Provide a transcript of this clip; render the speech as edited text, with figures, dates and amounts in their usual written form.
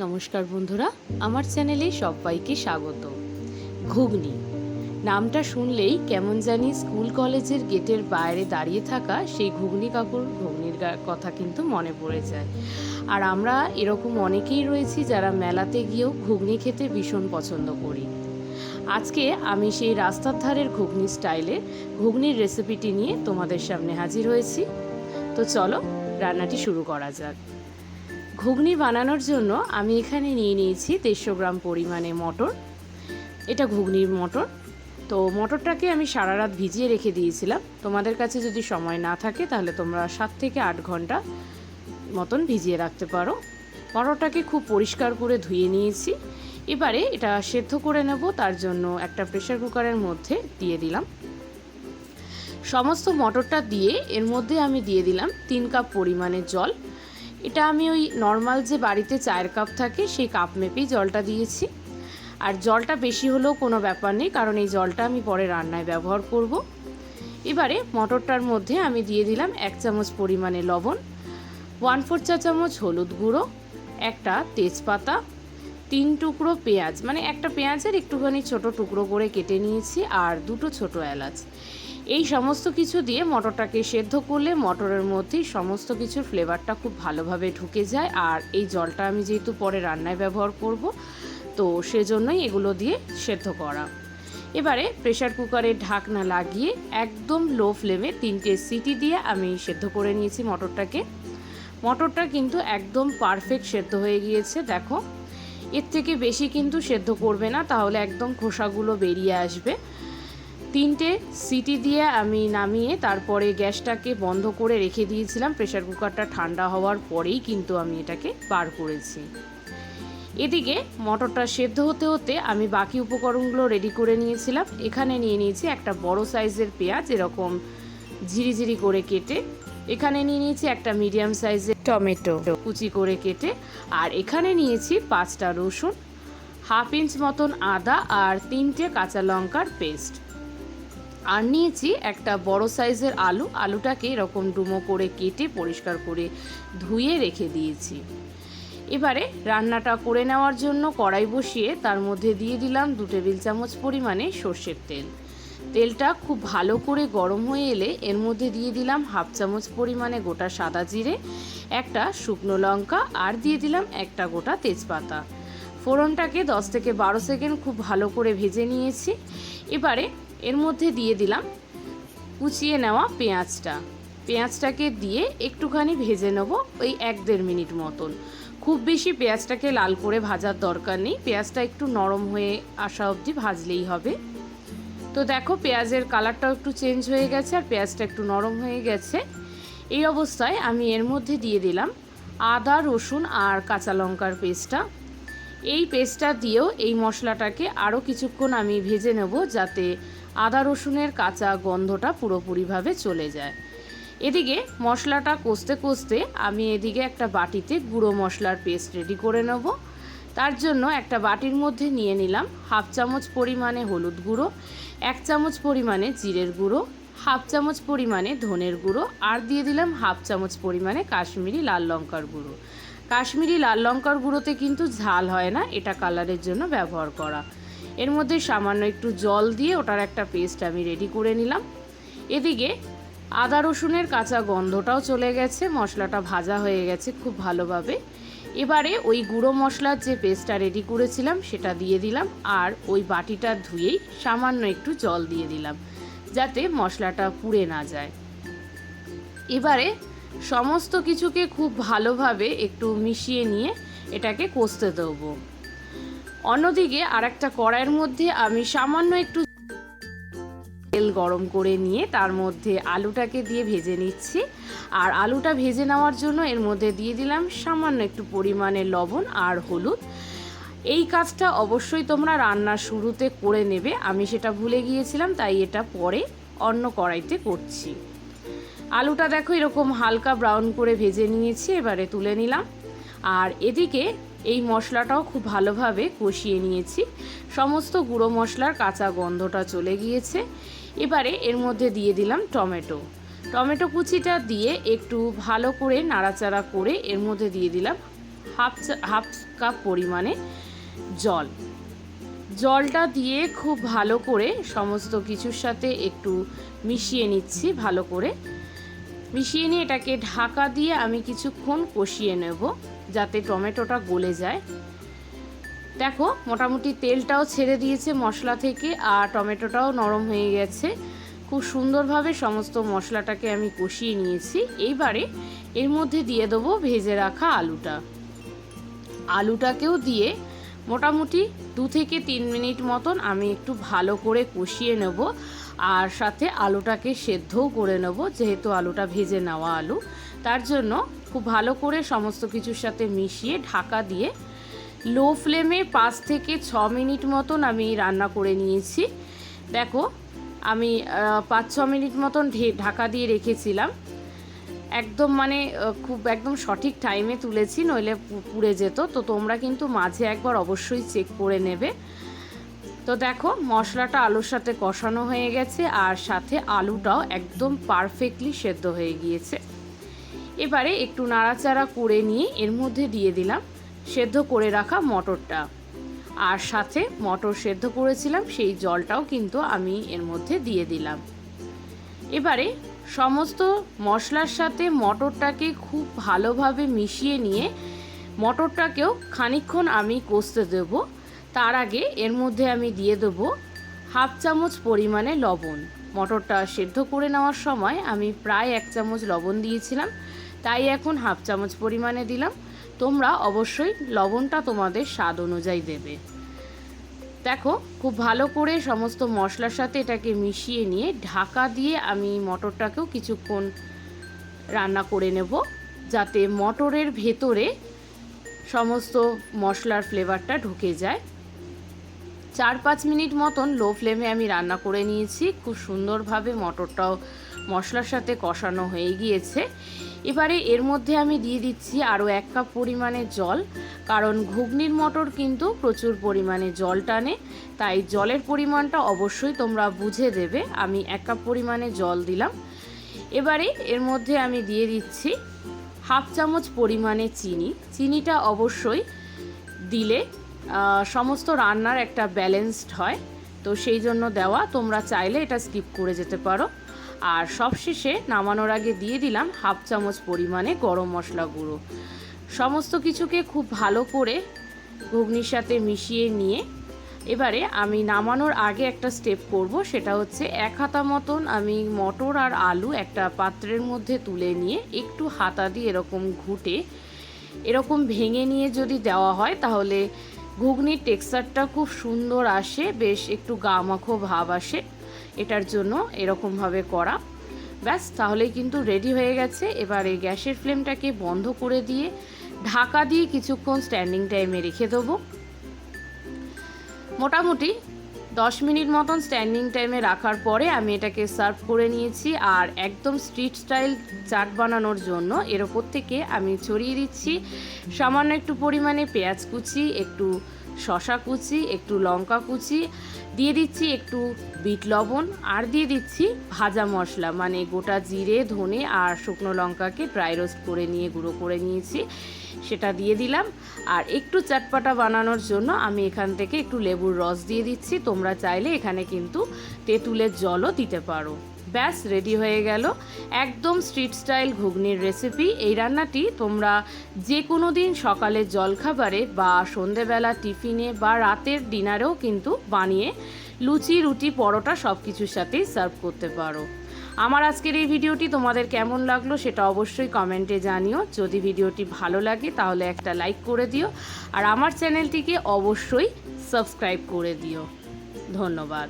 নমস্কার বন্ধুরা, আমার চ্যানেলে সবাইকে স্বাগত। ঘুগনি নামটা শুনলেই কেমন জানি স্কুল কলেজের গেটের বাইরে দাঁড়িয়ে থাকা সেই ঘুগনি কাকুর ঘুগনির কথা কিন্তু মনে পড়ে যায়। আর আমরা এরকম অনেকেই রয়েছি যারা মেলাতে গিয়েও ঘুগনি খেতে ভীষণ পছন্দ করি। আজকে আমি সেই রাস্তার ধারের ঘুগনি স্টাইলের ঘুগনির রেসিপিটি নিয়ে তোমাদের সামনে হাজির হয়েছি। তো চলো রান্নাটি শুরু করা যাক। ঘুগনি বানানোর জন্য আমি এখানে নিয়ে নিয়েছি 150 গ্রাম পরিমাণে মটর। এটা ঘুগনির মটর। তো মটরটাকে আমি সারা রাত ভিজিয়ে রেখে দিয়েছিলাম। তোমাদের কাছে যদি সময় না থাকে তাহলে তোমরা 7 থেকে 8 ঘন্টা মতন ভিজিয়ে রাখতে পারো। মটরটাকে খুব পরিষ্কার করে ধুয়ে নিয়েছি। এবারে এটা সেদ্ধ করে নেব। তার জন্য একটা প্রেসার কুকারের মধ্যে দিয়ে দিলাম। সমস্ত মটরটা দিয়ে এর মধ্যে আমি দিয়ে দিলাম 3 কাপ পরিমাণে জল। এটা আমি ওই নর্মাল যে বাড়িতে চায়ের কাপ থাকে সেই কাপ মেপেই জলটা দিয়েছি। আর জলটা বেশি হলেও কোনো ব্যাপার নেই, কারণ এই জলটা আমি পরে রান্নায় ব্যবহার করব। এবারে মটরটার মধ্যে আমি দিয়ে দিলাম 1 চামচ পরিমাণে লবণ, 1/4 চা চামচ হলুদ গুঁড়ো, একটা তেজপাতা, 3 টুকরো পেঁয়াজ, মানে একটা পেঁয়াজের একটুখানি ছোট টুকরো করে কেটে নিয়েছি, আর 2টো ছোট এলাচ। এই সমস্ত কিছু দিয়ে মটরটাকে সেদ্ধ করলে মটরের মধ্যেই সমস্ত কিছুর ফ্লেভারটা খুব ভালোভাবে ঢুকে যায়। আর এই জলটা আমি যেহেতু পরে রান্নায় ব্যবহার করব, তো সেজন্যই এগুলো দিয়ে সেদ্ধ করা। এবারে প্রেসার কুকারে ঢাকনা লাগিয়ে একদম লো ফ্লেমে 3টে সিটি দিয়ে আমি সেদ্ধ করে নিয়েছি মটরটাকে। মটরটা কিন্তু একদম পারফেক্ট সেদ্ধ হয়ে গিয়েছে। দেখো, এর থেকে বেশি কিন্তু সেদ্ধ করবে না, তাহলে একদম খোসাগুলো বেরিয়ে আসবে। 3টে সিটি দিয়ে আমি নামিয়ে তারপরে গ্যাসটাকে বন্ধ করে রেখে দিয়েছিলাম। প্রেসার কুকারটা ঠান্ডা হওয়ার পরেই কিন্তু আমি এটাকে বার করেছি। এদিকে মটরটা সেদ্ধ হতে হতে আমি বাকি উপকরণগুলো রেডি করে নিয়েছিলাম। এখানে নিয়ে নিয়েছি একটা বড় সাইজের পেঁয়াজ, এরকম ঝিরিঝিরি করে কেটে। এখানে নিয়ে নিয়েছি একটা মিডিয়াম সাইজের টমেটো কুচি করে কেটে। আর এখানে নিয়েছি 5টা রসুন, 1/2 ইঞ্চ মতন আদা, আর 3টে কাঁচা লঙ্কার পেস্ট। আর নিয়েছি একটা বড় সাইজের আলু। আলুটাকে এরকম ডুমো করে কেটে পরিষ্কার করে ধুয়ে রেখে দিয়েছি। এবারে রান্নাটা করে নেওয়ার জন্য কড়াই বসিয়ে তার মধ্যে দিয়ে দিলাম 2 টেবিল চামচ পরিমাণে সর্ষের তেল। তেলটা খুব ভালো করে গরম হয়ে এলে এর মধ্যে দিয়ে দিলাম 1/2 চামচ পরিমাণে গোটা সাদা জিরে, একটা শুকনো লঙ্কা, আর দিয়ে দিলাম একটা গোটা তেজপাতা। ফোড়নটাকে 10 থেকে 12 সেকেন্ড খুব ভালো করে ভেজে নিয়েছি। এবারে এর মধ্যে দিয়ে দিলাম কুচিয়ে নেওয়া পেঁয়াজটাকে দিয়ে একটুখানি ভেজে নেব, ওই 1-1.5 মিনিট মতন। খুব বেশি পেঁয়াজটাকে লাল করে ভাজার দরকার নেই, পেঁয়াজটা একটু নরম হয়ে আসা অবধি ভাজলেই হবে। তো দেখো, পেঁয়াজের কালারটাও একটু চেঞ্জ হয়ে গেছে আর পেঁয়াজটা একটু নরম হয়ে গেছে। এই অবস্থায় আমি এর মধ্যে দিয়ে দিলাম আদা, রসুন আর কাঁচা লঙ্কার পেস্টটা। এই পেস্টটা দিয়েও এই মশলাটাকে আরও কিছুক্ষণ আমি ভেজে নেব, যাতে আদা রসুনের কাঁচা গন্ধটা পুরোপুরিভাবে চলে যায়। এদিকে মশলাটা কষতে কষতে আমি এদিকে একটা বাটিতে গুঁড়ো মশলার পেস্ট রেডি করে নেব। তার জন্য একটা বাটির মধ্যে নিয়ে নিলাম 1/2 চামচ পরিমাণে হলুদ গুঁড়ো, 1 চামচ পরিমাণে জিরের গুঁড়ো, 1/2 চামচ পরিমাণে ধনের গুঁড়ো, আর দিয়ে দিলাম 1/2 চামচ পরিমাণে কাশ্মীরি লাল লঙ্কার গুঁড়ো। কাশ্মীরি লাল লঙ্কার গুঁড়োতে কিন্তু ঝাল হয় না, এটা কালারের জন্য ব্যবহার করা। এর মধ্যে সামান্য একটু জল দিয়ে ওটার একটা পেস্ট আমি রেডি করে নিলাম। এদিকে আদা রসুনের কাঁচা গন্ধটাও চলে গেছে, মশলাটা ভাজা হয়ে গেছে খুব ভালোভাবে। এবারে ওই গুঁড়ো মশলার যে পেস্টটা রেডি করেছিলাম সেটা দিয়ে দিলাম, আর ওই বাটিটা ধুয়েই সামান্য একটু জল দিয়ে দিলাম, যাতে মশলাটা পুড়ে না যায়। এবারে সমস্ত কিছুকে খুব ভালোভাবে একটু মিশিয়ে নিয়ে এটাকে কষতে দেবো। অন্যদিকে আর একটা কড়াইয়ের মধ্যে আমি সামান্য একটু তেল গরম করে নিয়ে তার মধ্যে আলুটাকে দিয়ে ভেজে নিচ্ছি। আর আলুটা ভেজে নেওয়ার জন্য এর মধ্যে দিয়ে দিলাম সামান্য একটু পরিমাণে লবণ আর হলুদ। এই কাজটা অবশ্যই তোমরা রান্নার শুরুতে করে নেবে, আমি সেটা ভুলে গিয়েছিলাম, তাই এটা পরে অন্য কড়াইতে করছি। আলুটা দেখো এরকম হালকা ব্রাউন করে ভেজে নিয়েছি, এবারে তুলে নিলাম। আর এদিকে এই মশলাটাও খুব ভালোভাবে কষিয়ে নিয়েছি, সমস্ত গুঁড়ো মশলার কাঁচা গন্ধটা চলে গিয়েছে। এবারে এর মধ্যে দিয়ে দিলাম টমেটো কুচিটা দিয়ে একটু ভালো করে নাড়াচাড়া করে এর মধ্যে দিয়ে দিলাম হাফ কাপ পরিমাণে জলটা দিয়ে খুব ভালো করে সমস্ত কিছুর সাথে একটু মিশিয়ে নিচ্ছি। ভালো করে মিশিয়ে নিয়ে এটাকে ঢাকা দিয়ে আমি কিছুক্ষণ কষিয়ে নেব যাতে টমেটোটা গলে যায়। দেখো মোটামুটি তেলটাও ছেড়ে দিয়েছে মশলা থেকে, আর টমেটোটাও নরম হয়ে গেছে। খুব সুন্দরভাবে সমস্ত মশলাটাকে আমি কষিয়ে নিয়েছি। এইবারে এর মধ্যে দিয়ে দেবো ভেজে রাখা আলুটাকেও দিয়ে মোটামুটি 2 থেকে 3 মিনিট মতন আমি একটু ভালো করে কষিয়ে নেব, আর সাথে আলুটাকে সেদ্ধও করে নেব। যেহেতু আলুটা ভেজে নেওয়া আলু, তার জন্য খুব ভালো করে সমস্ত কিছুর সাথে মিশিয়ে ঢাকা দিয়ে লো ফ্লেমে 5 থেকে 6 মিনিট মতন আমি রান্না করে নিয়েছি। দেখো আমি 5-6 মিনিট মতন ঢাকা দিয়ে রেখেছিলাম। একদম খুব একদম সঠিক টাইমে তুলেছি, নইলে পুড়ে যেত। তো তোমরা কিন্তু মাঝে একবার অবশ্যই চেক করে নেবে। তো দেখো মশলাটা আলুর সাথে কষানো হয়ে গেছে, আর সাথে আলুটাও একদম পারফেক্টলি সেদ্ধ হয়ে গিয়েছে। এবারে একটু নাড়াচাড়া করে নিয়ে এর মধ্যে দিয়ে দিলাম সেদ্ধ করে রাখা মটরটা, আর সাথে মটর সেদ্ধ করেছিলাম সেই জলটাও কিন্তু আমি এর মধ্যে দিয়ে দিলাম। এবারে সমস্ত মশলার সাথে মটরটাকে খুব ভালোভাবে মিশিয়ে নিয়ে মটরটাকেও খানিকক্ষণ আমি কষতে দেব। তার আগে এর মধ্যে আমি দিয়ে দেবো হাফ চামচ পরিমাণে লবণ। মটরটা সেদ্ধ করে নেওয়ার সময় আমি প্রায় 1 চামচ লবণ দিয়েছিলাম, তাই এখন হাফ চামচ পরিমাণে দিলাম। তোমরা অবশ্যই লবণটা তোমাদের স্বাদ অনুযায়ী দেবে। দেখো খুব ভালো করে সমস্ত মশলার সাথে এটাকে মিশিয়ে নিয়ে ঢাকা দিয়ে আমি মটরটাকেও কিছুক্ষণ রান্না করে নেব, যাতে মটরের ভেতরে সমস্ত মশলার ফ্লেভারটা ঢুকে যায়। 4-5 মিনিট মতন লো ফ্লেমে আমি রান্না করে নিয়েছি। খুব সুন্দরভাবে মটরটাও মশলার সাথে কষানো হয়ে গিয়েছে। এবারে এর মধ্যে আমি দিয়ে দিচ্ছি আরও 1 কাপ পরিমাণে জল, কারণ ঘুগনির মটর কিন্তু প্রচুর পরিমাণে জল টানে, তাই জলের পরিমাণটা অবশ্যই তোমরা বুঝে দেবে। আমি 1 কাপ পরিমাণে জল দিলাম। এবারে এর মধ্যে আমি দিয়ে দিচ্ছি হাফ চামচ পরিমাণে চিনিটা অবশ্যই দিলে সমস্ত রান্নার একটা ব্যালেন্সড হয়, তো সেই জন্য দেওয়া। তোমরা চাইলে এটা স্কিপ করে যেতে পারো। আর সবশেষে নামানোর আগে দিয়ে দিলাম হাফ চামচ পরিমাণে গরম মশলা গুঁড়ো। সমস্ত কিছুকে খুব ভালো করে ঘুগনির সাথে মিশিয়ে নিয়ে এবারে আমি নামানোর আগে একটা স্টেপ করব, সেটা হচ্ছে 1 হাতা মতন আমি মটর আর আলু একটা পাত্রের মধ্যে তুলে নিয়ে একটু হাতা দিয়ে এরকম ঘুটে এরকম ভেঙে নিয়ে যদি দেওয়া হয় তাহলে ঘুগনির টেক্সচারটা খুব সুন্দর আসে, বেশ একটু গামাখো ভাব আসে। এটার জন্য এরকমভাবে করা। ব্যাস তাহলেই কিন্তু রেডি হয়ে গেছে। এবারে গ্যাসের ফ্লেমটাকে বন্ধ করে দিয়ে ঢাকা দিয়ে কিছুক্ষণ স্ট্যান্ডিং টাইমে রেখে দেবো। মোটামুটি 10 মিনিট মতন স্ট্যান্ডিং টাইমে রাখার পরে আমি এটাকে সার্ভ করে নিয়েছি। আর একদম স্ট্রিট স্টাইল চাট বানানোর জন্য এর ওপর থেকে আমি ছড়িয়ে দিচ্ছি সামান্য একটু পরিমাণে পেঁয়াজ কুচি, একটু শসা কুচি, একটু লঙ্কা কুচি, দিয়ে দিচ্ছি একটু বিট লবণ, আর দিয়ে দিচ্ছি ভাজা মশলা গোটা জিরে, ধনে আর শুকনো লঙ্কাকে ড্রাই রোস্ট করে নিয়ে গুঁড়ো করে নিয়েছি, সেটা দিয়ে দিলাম। আর একটু চটপাটা বানানোর জন্য আমি এখান থেকে একটু লেবুর রস দিয়ে দিচ্ছি। তোমরা চাইলে এখানে কিন্তু তেঁতুলের জলও দিতে পারো। ব্যাস রেডি হয়ে গেল একদম স্ট্রিট স্টাইল ঘুগনির রেসিপি। এই রান্নাটি তোমরা যে কোনো দিন সকালের জলখাবারে বা সন্ধেবেলা টিফিনে বা রাতের ডিনারেও কিন্তু বানিয়ে লুচি, রুটি, পরোটা সব কিছুর সাথেই সার্ভ করতে পারো। আমার আজকের এই ভিডিওটি তোমাদের কেমন লাগলো সেটা অবশ্যই কমেন্টে জানিও। যদি ভিডিওটি ভালো লাগে তাহলে একটা লাইক করে দিও, আর আমার চ্যানেলটিকে অবশ্যই সাবস্ক্রাইব করে দিও। ধন্যবাদ।